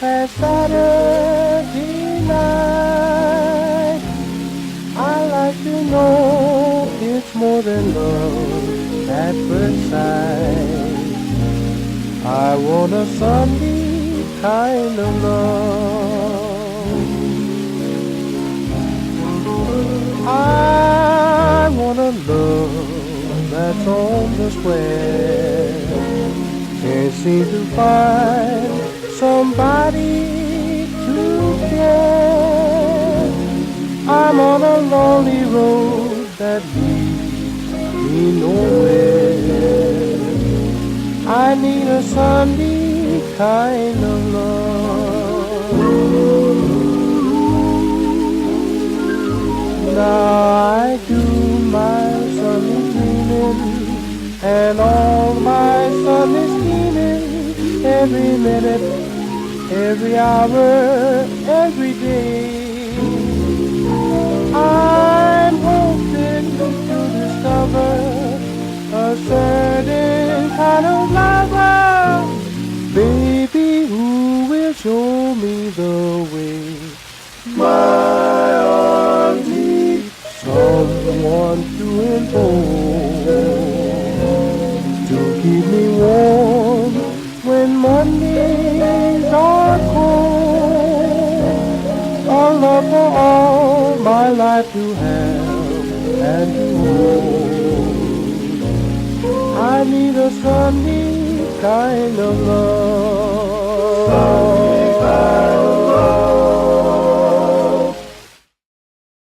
past Saturday night. I like to know it's more than love at first sight. I want a Sunday kind of love. I want a love that's on the square. Can't seem to find somebody to care. I'm on a lonely road that leads me nowhere. I need a Sunday kind of love. Now I do my Sunday dreaming and all my Sunday scheming, every minute, every hour, every day. I'm hoping to discover a certain kind of lover, baby, who will show me the way. My arms need someone to enfold, to keep me warm when Mondays are cold. A love for all my life to have and to hold. I need a Sunday kind of love.